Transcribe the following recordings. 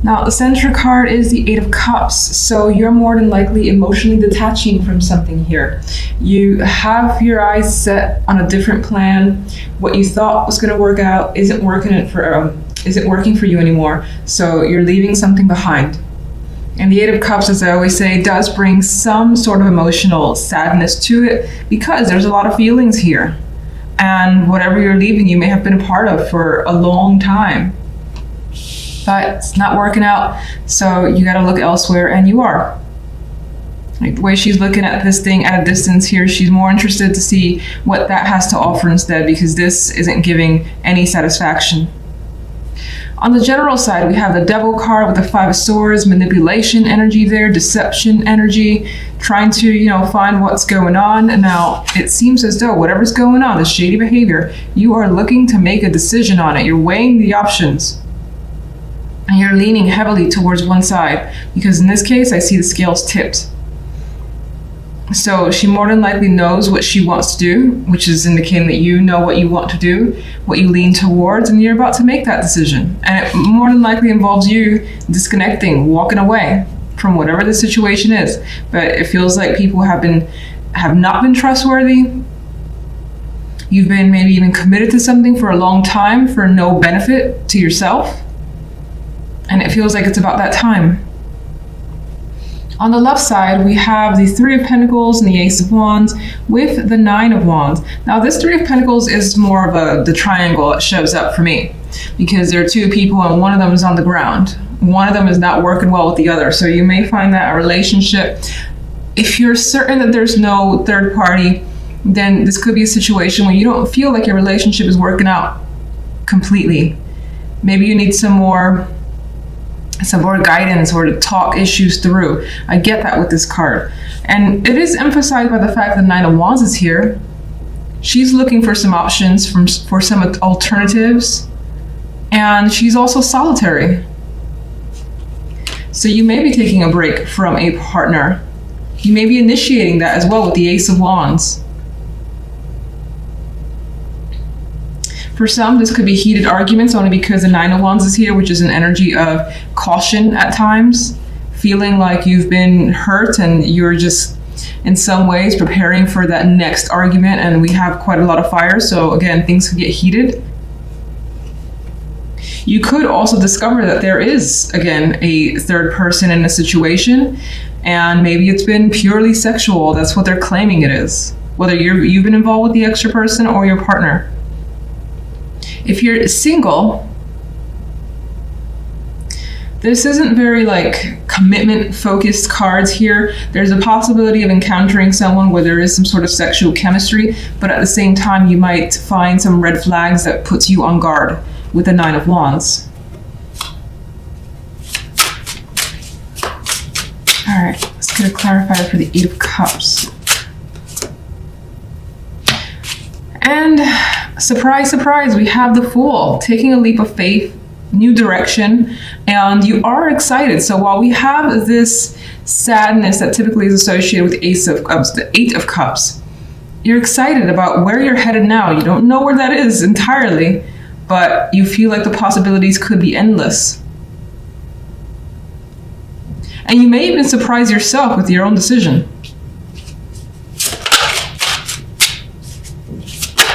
Now, the center card is the Eight of Cups, so you're more than likely emotionally detaching from something here. You have your eyes set on a different plan. What you thought was going to work out isn't working for you anymore, so you're leaving something behind. And the Eight of Cups, as I always say, does bring some sort of emotional sadness to it because there's a lot of feelings here. And whatever you're leaving, you may have been a part of for a long time. But it's not working out, so you gotta look elsewhere, and you are. Like the way she's looking at this thing at a distance here, she's more interested to see what that has to offer instead, because this isn't giving any satisfaction. On the general side, we have the Devil card with the Five of Swords, manipulation energy there, deception energy, trying to, find what's going on. Now, it seems as though whatever's going on, the shady behavior, you are looking to make a decision on it. You're weighing the options. And you're leaning heavily towards one side, because in this case, I see the scales tipped. So she more than likely knows what she wants to do, which is indicating that you know what you want to do, what you lean towards, and you're about to make that decision. And it more than likely involves you disconnecting, walking away from whatever the situation is. But it feels like people have not been trustworthy. You've been maybe even committed to something for a long time for no benefit to yourself. And it feels like it's about that time. On the left side, we have the Three of Pentacles and the Ace of Wands with the Nine of Wands. Now, this Three of Pentacles is more of the triangle that shows up for me, because there are two people and one of them is on the ground. One of them is not working well with the other. So you may find that a relationship, if you're certain that there's no third party, then this could be a situation where you don't feel like your relationship is working out completely. Maybe you need some more guidance or to talk issues through. I get that with this card. And it is emphasized by the fact that Nine of Wands is here. She's looking for some options for some alternatives. And she's also solitary. So you may be taking a break from a partner. You may be initiating that as well with the Ace of Wands. For some, this could be heated arguments only because the Nine of Wands is here, which is an energy of caution at times, feeling like you've been hurt and you're just in some ways preparing for that next argument. And we have quite a lot of fire, so again, things could get heated. You could also discover that there is, again, a third person in a situation, and maybe it's been purely sexual. That's what they're claiming it is, whether you've been involved with the extra person or your partner. If you're single, this isn't very commitment focused cards here. There's a possibility of encountering someone where there is some sort of sexual chemistry, but at the same time you might find some red flags that puts you on guard with the Nine of Wands. All right, let's get a clarifier for the Eight of Cups. And surprise, surprise, we have the Fool taking a leap of faith, new direction, and you are excited. So while we have this sadness that typically is associated with the Ace of Cups, the Eight of Cups, you're excited about where you're headed now. You don't know where that is entirely, but you feel like the possibilities could be endless. And you may even surprise yourself with your own decision.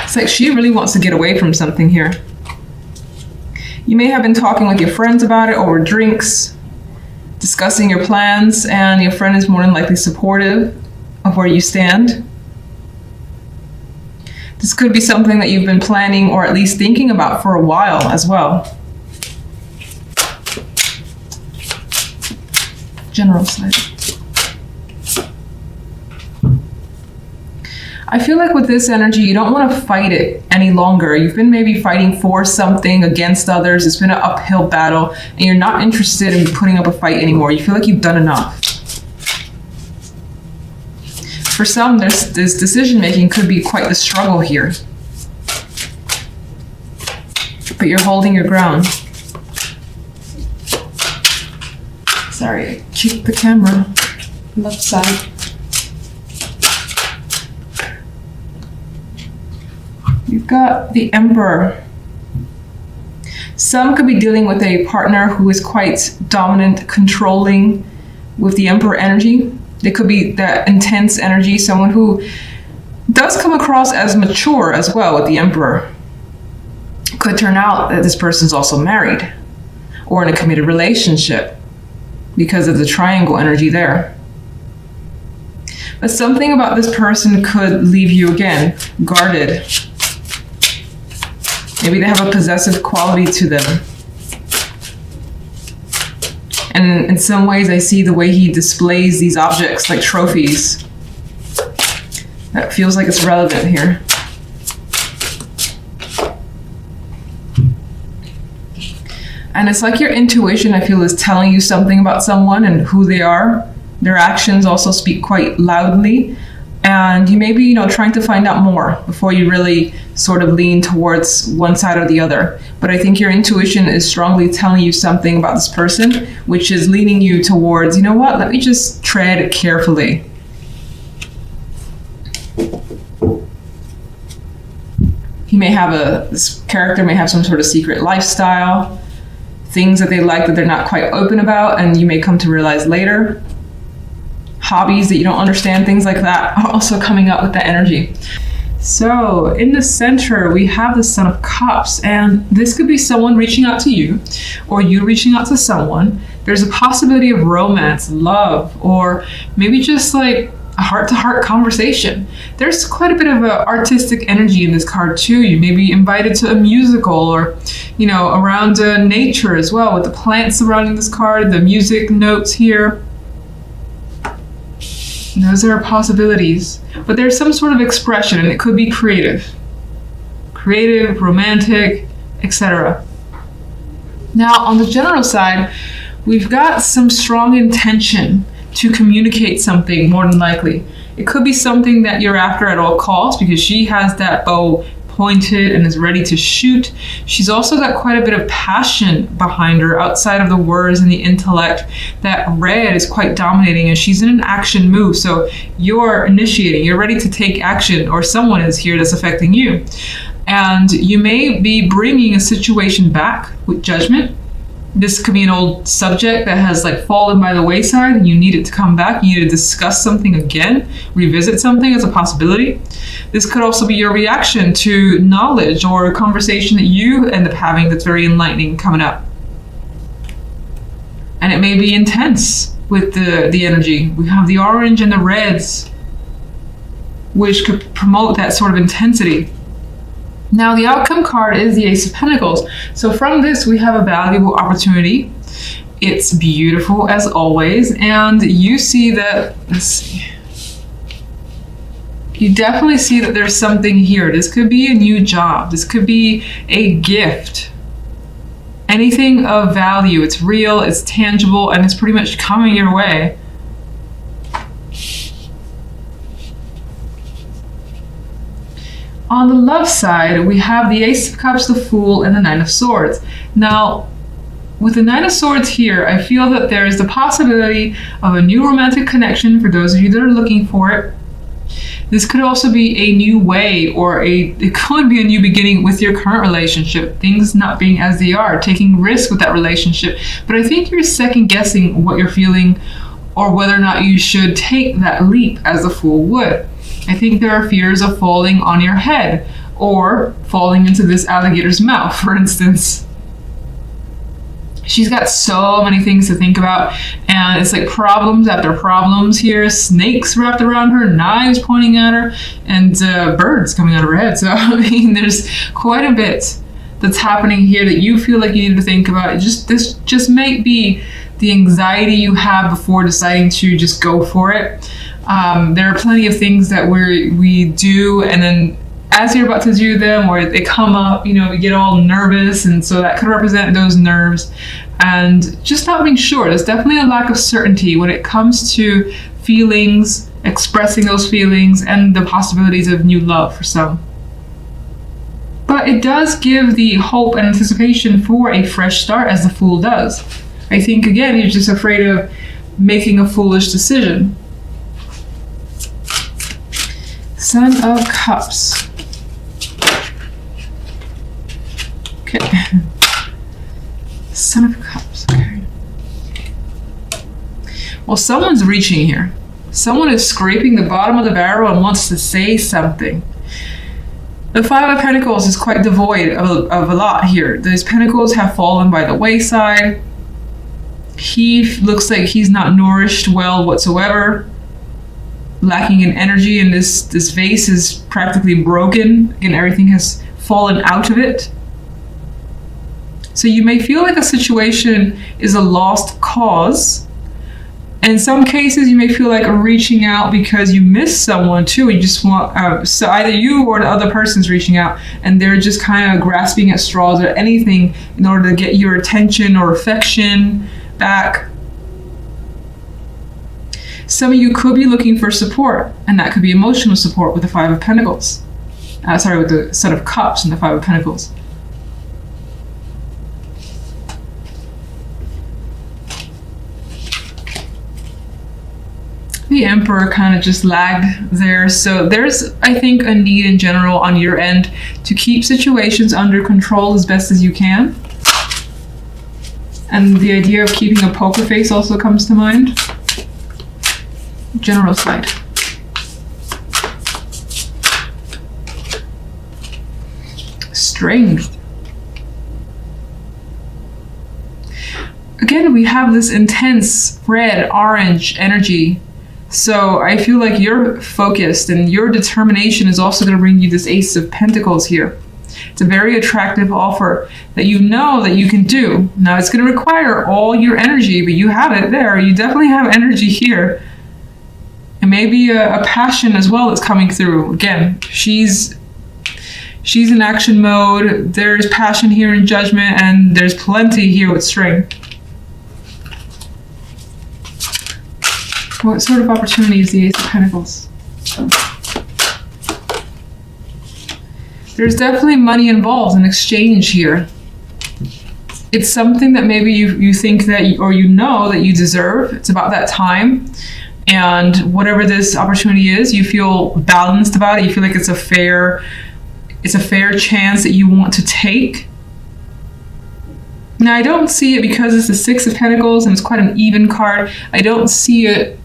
It's like she really wants to get away from something here. You may have been talking with your friends about it over drinks, discussing your plans, and your friend is more than likely supportive of where you stand. This could be something that you've been planning or at least thinking about for a while as well. General side. I feel like with this energy, you don't want to fight it any longer. You've been maybe fighting for something against others. It's been an uphill battle, and you're not interested in putting up a fight anymore. You feel like you've done enough. For some, this decision-making could be quite the struggle here. But you're holding your ground. Sorry, I kicked the camera. Left side. You've got the Emperor. Some could be dealing with a partner who is quite dominant, controlling with the Emperor energy. They could be that intense energy, someone who does come across as mature as well with the Emperor. Could turn out that this person's also married or in a committed relationship because of the triangle energy there. But something about this person could leave you, again, guarded. Maybe they have a possessive quality to them. And in some ways, I see the way he displays these objects like trophies. That feels like it's relevant here. And it's like your intuition, I feel, is telling you something about someone and who they are. Their actions also speak quite loudly. And you may be, trying to find out more before you really sort of lean towards one side or the other. But I think your intuition is strongly telling you something about this person, which is leaning you towards, you know what, let me just tread carefully. This character may have some sort of secret lifestyle, things that they like that they're not quite open about, and you may come to realize later. Hobbies that you don't understand, things like that are also coming up with that energy. So in the center, we have the Son of Cups, and this could be someone reaching out to you or you reaching out to someone. There's a possibility of romance, love, or maybe just like a heart-to-heart conversation. There's quite a bit of artistic energy in this card too. You may be invited to a musical or, around nature as well, with the plants surrounding this card, the music notes here. Those are possibilities, but there's some sort of expression, and it could be creative, romantic, etc. Now, on the general side, we've got some strong intention to communicate something, more than likely. It could be something that you're after at all costs because she has that bow pointed and is ready to shoot. She's also got quite a bit of passion behind her outside of the words and the intellect. That red is quite dominating and she's in an action move. So you're initiating, you're ready to take action, or someone is here that's affecting you. And you may be bringing a situation back with judgment. This could be an old subject that has fallen by the wayside and you need it to come back. You need to discuss something again, revisit something as a possibility. This could also be your reaction to knowledge or a conversation that you end up having that's very enlightening coming up. And it may be intense with the energy. We have the orange and the reds, which could promote that sort of intensity. Now, the outcome card is the Ace of Pentacles. So from this, we have a valuable opportunity. It's beautiful as always. And you see that, let's see. You definitely see that there's something here. This could be a new job. This could be a gift. Anything of value. It's real, it's tangible, and it's pretty much coming your way. On the love side, we have the Ace of Cups, the Fool, and the Nine of Swords. Now, with the Nine of Swords here, I feel that there is the possibility of a new romantic connection for those of you that are looking for it. This could also be a new way, or it could be a new beginning with your current relationship. Things not being as they are, taking risks with that relationship. But I think you're second guessing what you're feeling or whether or not you should take that leap as the Fool would. I think there are fears of falling on your head or falling into this alligator's mouth, for instance. She's got so many things to think about, and it's like problems after problems here. Snakes wrapped around her, knives pointing at her, and birds coming out of her head. So, I mean, there's quite a bit that's happening here that you feel like you need to think about. This just might be the anxiety you have before deciding to just go for it. There are plenty of things that we do, and then as you're about to do them, or they come up, you get all nervous, and so that could represent those nerves and just not being sure. There's definitely a lack of certainty when it comes to feelings, expressing those feelings, and the possibilities of new love for some. But it does give the hope and anticipation for a fresh start, as the Fool does. I think, again, you're just afraid of making a foolish decision. Son of Cups. Okay. Son of Cups, okay. Well, someone's reaching here. Someone is scraping the bottom of the barrel and wants to say something. The Five of Pentacles is quite devoid of a lot here. Those pentacles have fallen by the wayside. He looks like he's not nourished well whatsoever, lacking in energy, and this vase is practically broken and everything has fallen out of it. So you may feel like a situation is a lost cause. In some cases, you may feel like reaching out because you miss someone too. You just want, so either you or the other person's reaching out and they're just kind of grasping at straws or anything in order to get your attention or affection back. Some of you could be looking for support, and that could be emotional support with the Five of Pentacles. With the Son of Cups and the Five of Pentacles. The Emperor kind of just lagged there. So there's, I think, a need in general on your end to keep situations under control as best as you can. And the idea of keeping a poker face also comes to mind. General side. Strength. Again, we have this intense red, orange energy. So I feel like you're focused and your determination is also going to bring you this Ace of Pentacles here. It's a very attractive offer that you know that you can do. Now it's going to require all your energy, but you have it there. You definitely have energy here. And maybe a passion as well that's coming through. Again, she's in action mode. There's passion here in Judgment, and there's plenty here with strength. What sort of opportunity is the Ace of Pentacles? There's definitely money involved in exchange here. It's something that maybe you think that, or you know that you deserve. It's about that time. And whatever this opportunity is, you feel balanced about it. You feel like it's a fair chance that you want to take. Now, I don't see it because it's the Six of Pentacles and it's quite an even card. I don't see it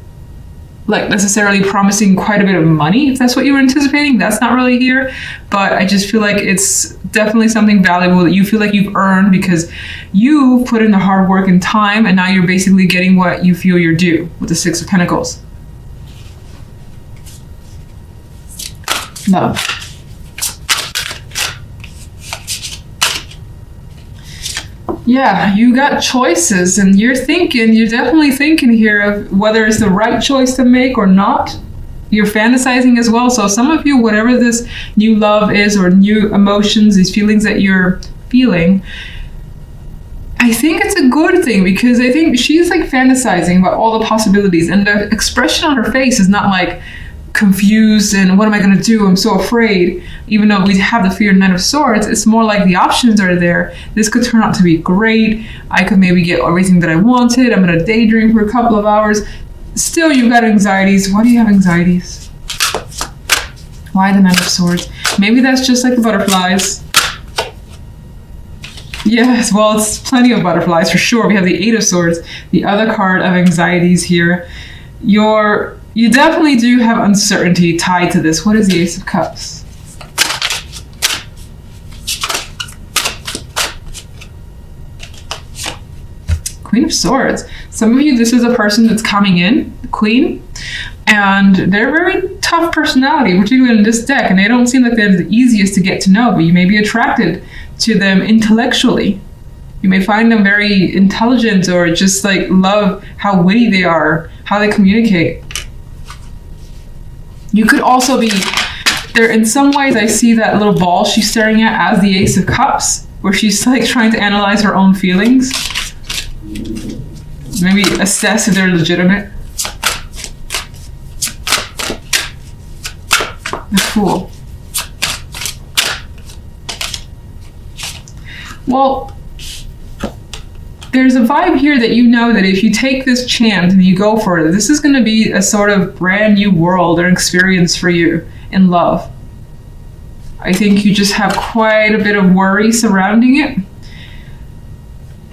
like necessarily promising quite a bit of money, if that's what you were anticipating. That's not really here, but I just feel like it's definitely something valuable that you feel like you've earned because you put in the hard work and time, and now you're basically getting what you feel you're due with the Six of Pentacles. Love. Yeah, you got choices, and you're definitely thinking here of whether it's the right choice to make or not. You're fantasizing as well. So some of you, whatever this new love is or new emotions, these feelings that you're feeling, I think it's a good thing because I think she's like fantasizing about all the possibilities, and the expression on her face is not like confused and what am I going to do? I'm so afraid. Even though we have the fear Knight of Swords, it's more like the options are there. This could turn out to be great. I could maybe get everything that I wanted. I'm going to daydream for a couple of hours. Still, you've got anxieties. Why do you have anxieties? Why the Knight of Swords? Maybe that's just like the butterflies. Yes, well, it's plenty of butterflies for sure. We have the Eight of Swords, the other card of anxieties here. You definitely do have uncertainty tied to this. What is the Ace of Cups? Queen of Swords. Some of you, this is a person that's coming in, the Queen, and they're a very tough personality, particularly in this deck, and they don't seem like they're the easiest to get to know, but you may be attracted to them intellectually. You may find them very intelligent or just like love how witty they are, how they communicate. You could also be there in some ways. I see that little ball she's staring at as the Ace of Cups, where she's like trying to analyze her own feelings. Maybe assess if they're legitimate. The Fool. Well, there's a vibe here that you know that if you take this chance and you go for it, this is going to be a sort of brand new world or experience for you in love. I think you just have quite a bit of worry surrounding it.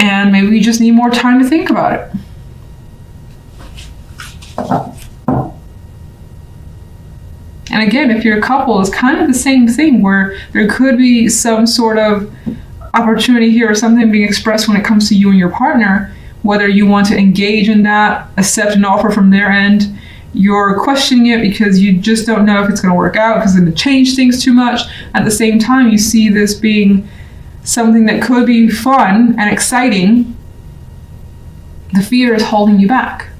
and maybe you just need more time to think about it. And again, if you're a couple, it's kind of the same thing, where there could be some sort of opportunity here or something being expressed when it comes to you and your partner, whether you want to engage in that, accept an offer from their end. You're questioning it because you just don't know if it's going to work out, because it's going to change things too much. At the same time, you see this being something that could be fun and exciting. The fear is holding you back.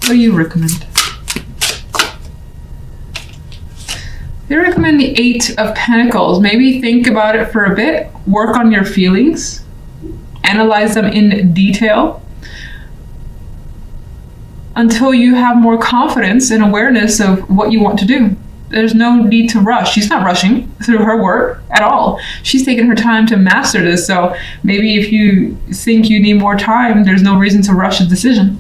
What do you recommend? I recommend the 8 of Pentacles. Maybe think about it for a bit, work on your feelings, analyze them in detail until you have more confidence and awareness of what you want to do. There's no need to rush. She's not rushing through her work at all. She's taking her time to master this. So maybe if you think you need more time, there's no reason to rush a decision.